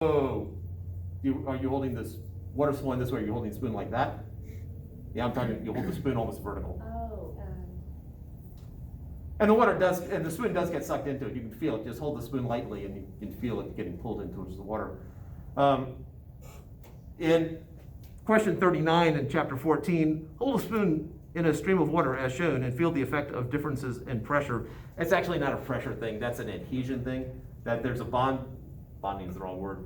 Oh, are you holding this water flowing this way? Are you holding the spoon like that? Yeah, I'm talking, you hold the spoon almost vertical. Oh, And the water does, and the spoon does get sucked into it. You can feel it. Just hold the spoon lightly and you can feel it getting pulled into the water. In question 39 in chapter 14, hold a spoon in a stream of water as shown and feel the effect of differences in pressure. It's actually not a pressure thing. That's an adhesion thing. That there's a bonding is the wrong word.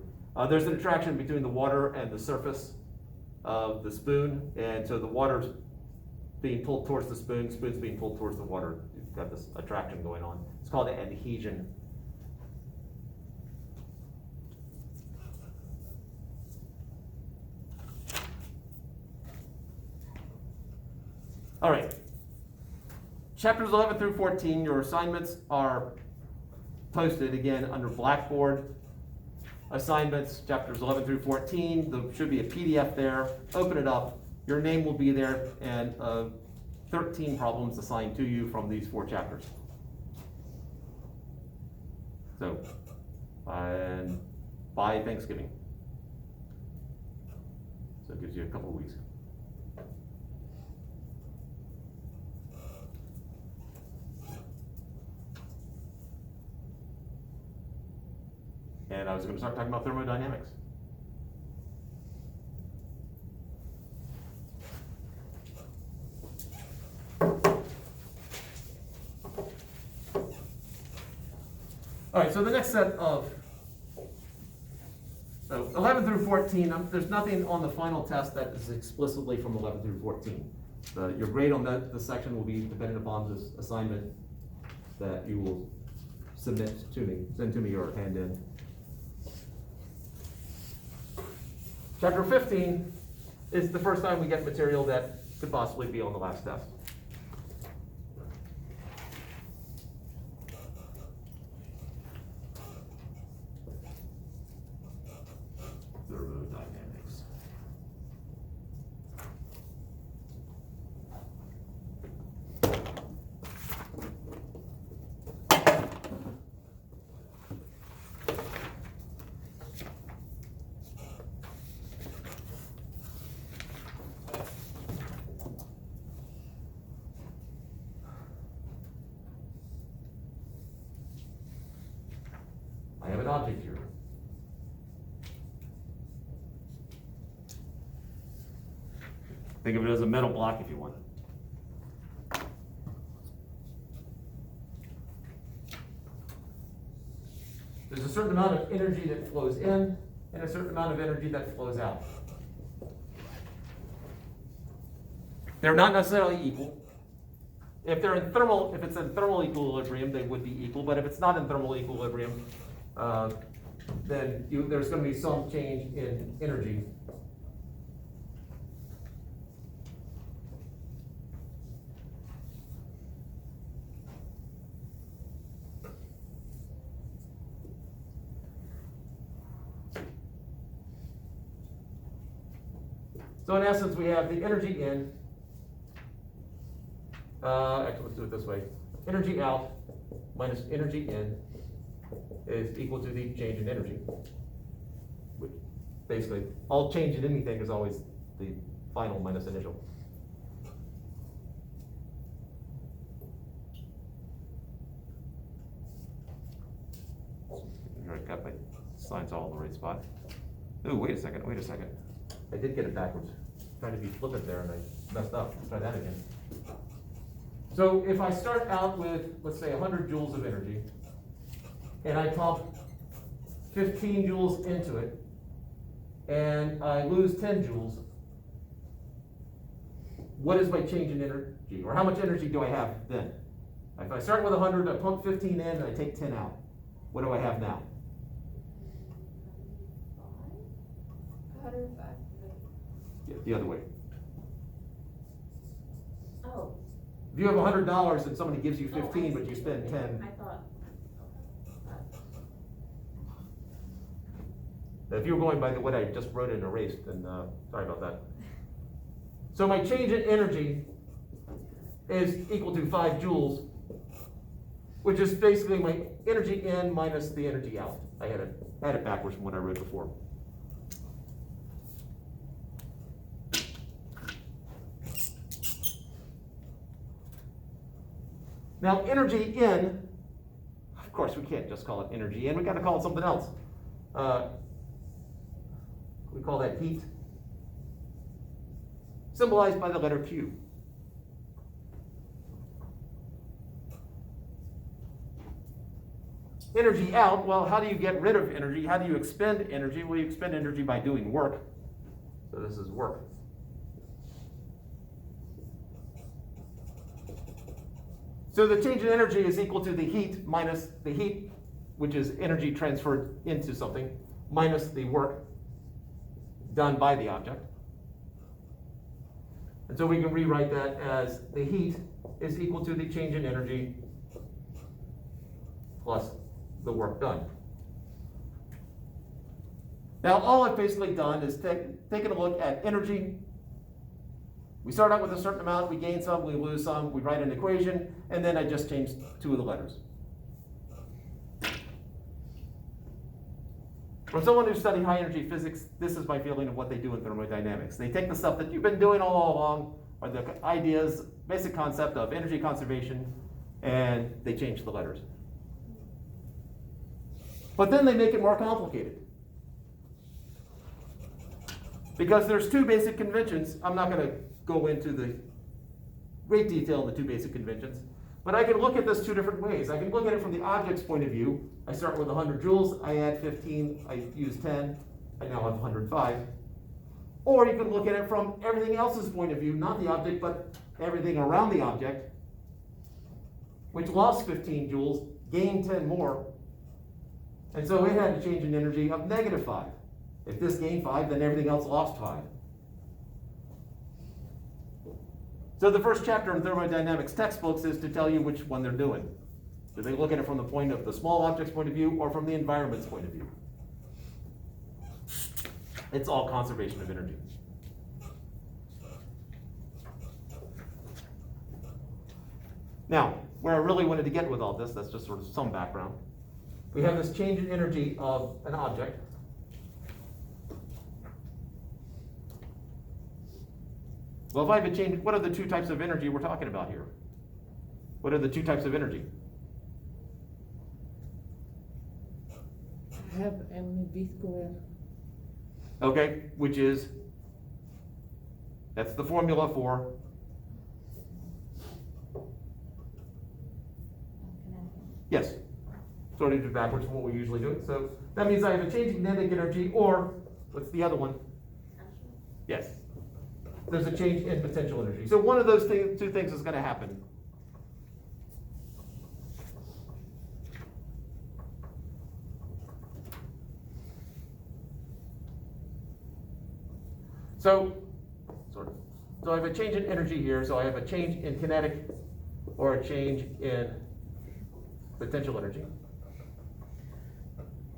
There's an attraction between the water and the surface of the spoon. And so the water's being pulled towards the spoon, spoon's being pulled towards the water. You've got this attraction going on. It's called adhesion. All right. Chapters 11 through 14, your assignments are posted again under Blackboard. Assignments, chapters 11 through 14, there should be a PDF there. Open it up. Your name will be there, and 13 problems assigned to you from these 4 chapters. So, and by Thanksgiving. So it gives you a couple of weeks. And I was going to start talking about thermodynamics. All right, so the next set of 11 through 14, there's nothing on the final test that is explicitly from 11 through 14. Your grade on the section will be dependent upon this assignment that you will submit to me, send to me or hand in. Chapter 15 is the first time we get material that could possibly be on the last test. Thermodynamics. I have an object here. Think of it as a metal block if you want. There's a certain amount of energy that flows in and a certain amount of energy that flows out. They're not necessarily equal. If it's in thermal equilibrium, they would be equal, but if it's not in thermal equilibrium, then there's going to be some change in energy. So in essence, we have the energy in, actually let's do it this way. Energy out minus energy in is equal to the change in energy. Which basically, all change in anything is always the final minus initial. I got my signs all in the right spot. Oh, wait a second. I did get it backwards. Trying to be flippant there and I messed up. Let's try that again. So if I start out with, let's say, 100 joules of energy, and I pump 15 joules into it, and I lose 10 joules, what is my change in energy? Or how much energy do I have then? If I start with 100, I pump 15 in, and I take 10 out. What do I have now? 105. Yeah, the other way. Oh. If you have $100 and somebody gives you 15, but you spend 10. I thought. If you were going by what I just wrote and erased, then sorry about that. So my change in energy is equal to 5 joules, which is basically my energy in minus the energy out. I had a had it backwards from what I wrote before. Now, energy in, of course, we can't just call it energy in. We got to call it something else. We call that heat, symbolized by the letter Q. Energy out, well, how do you get rid of energy? How do you expend energy? Well, you expend energy by doing work. So this is work. So the change in energy is equal to the heat minus the heat, which is energy transferred into something, minus the work done by the object. And so we can rewrite that as the heat is equal to the change in energy plus the work done. Now, all I've basically done is taken a look at energy. We start out with a certain amount, we gain some, we lose some, we write an equation, and then I just changed two of the letters. From someone who studied high energy physics, this is my feeling of what they do in thermodynamics. They take the stuff that you've been doing all along, or the ideas, basic concept of energy conservation, and they change the letters. But then they make it more complicated. Because there's two basic conventions. I'm not going to go into the great detail in the two basic conventions, but I can look at this two different ways. I can look at it from the object's point of view. I start with 100 joules, I add 15, I use 10, I now have 105. Or you can look at it from everything else's point of view, not the object, but everything around the object, which lost 15 joules, gained 10 more, and so it had a change in energy of -5. If this gained 5, then everything else lost 5. So the first chapter in thermodynamics textbooks is to tell you which one they're doing. Do they look at it from the point of the small object's point of view or from the environment's point of view? It's all conservation of energy. Now, where I really wanted to get with all this, that's just sort of some background. We have this change in energy of an object. Well, if I have a change, what are the two types of energy we're talking about here? What are the two types of energy? I have mv squared. Okay, which is, that's the formula for, yes, sort of do backwards from what we usually do. So that means I have a change in kinetic energy, or what's the other one? Yes. There's a change in potential energy. So one of those two things is going to happen. So I have a change in energy here, so I have a change in kinetic or a change in potential energy.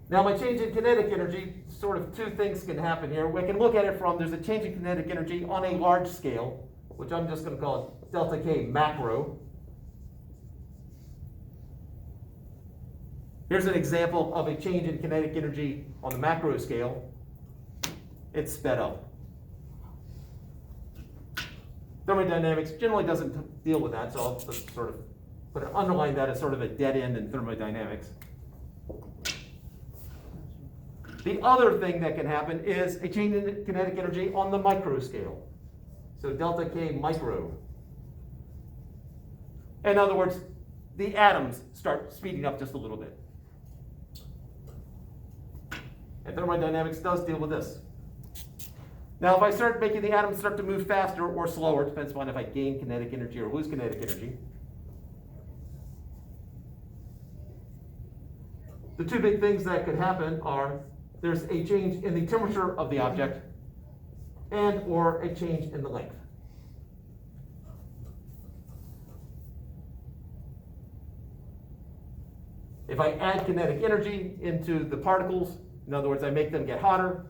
Now my change in kinetic energy, sort of two things can happen here. We can look at it from, there's a change in kinetic energy on a large scale, which I'm just going to call it delta K macro. Here's an example of a change in kinetic energy on the macro scale. It's sped up. Thermodynamics generally doesn't deal with that, so I'll just sort of underline that as sort of a dead end in thermodynamics. The other thing that can happen is a change in kinetic energy on the micro scale. So delta K micro. In other words, the atoms start speeding up just a little bit. And thermodynamics does deal with this. Now, if I start making the atoms start to move faster or slower, it depends on if I gain kinetic energy or lose kinetic energy. The two big things that could happen are there's a change in the temperature of the object and or a change in the length. If I add kinetic energy into the particles, in other words, I make them get hotter,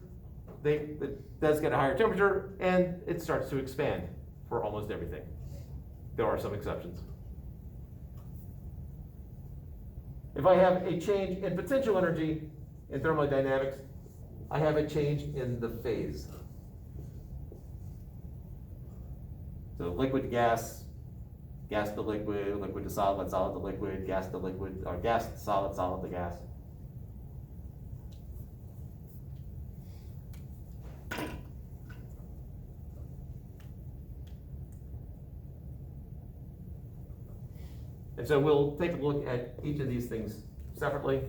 it does get a higher temperature, and it starts to expand for almost everything. There are some exceptions. If I have a change in potential energy, in thermodynamics, I have a change in the phase. So liquid to gas, gas to liquid, liquid to solid, solid to liquid, gas to liquid, or gas to solid, solid to gas. And so we'll take a look at each of these things separately.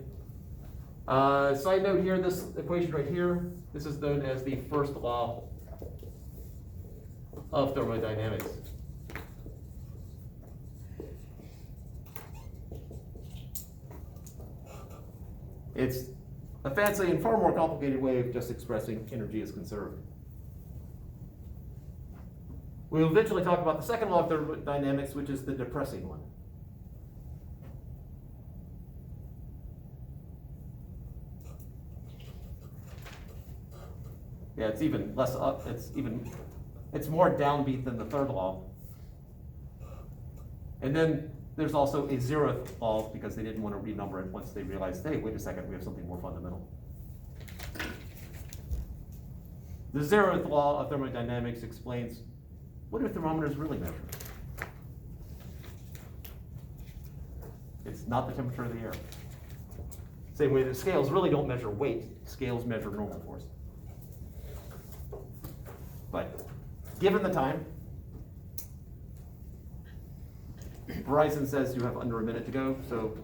Side note here, this equation right here, this is known as the first law of thermodynamics. It's a fancy and far more complicated way of just expressing energy is conserved. We'll eventually talk about the second law of thermodynamics, which is the depressing one. Yeah, it's even less up, it's more downbeat than the third law. And then there's also a zeroth law because they didn't want to renumber it once they realized, hey, wait a second, we have something more fundamental. The zeroth law of thermodynamics explains, what do thermometers really measure? It's not the temperature of the air. Same way that scales really don't measure weight, scales measure normal force. But given the time, Verizon says you have under a minute to go, so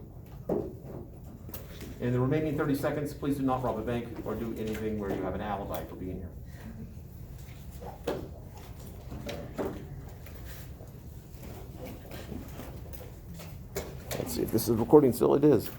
in the remaining 30 seconds, please do not rob a bank or do anything where you have an alibi for being here. Let's see if this is recording still. It is.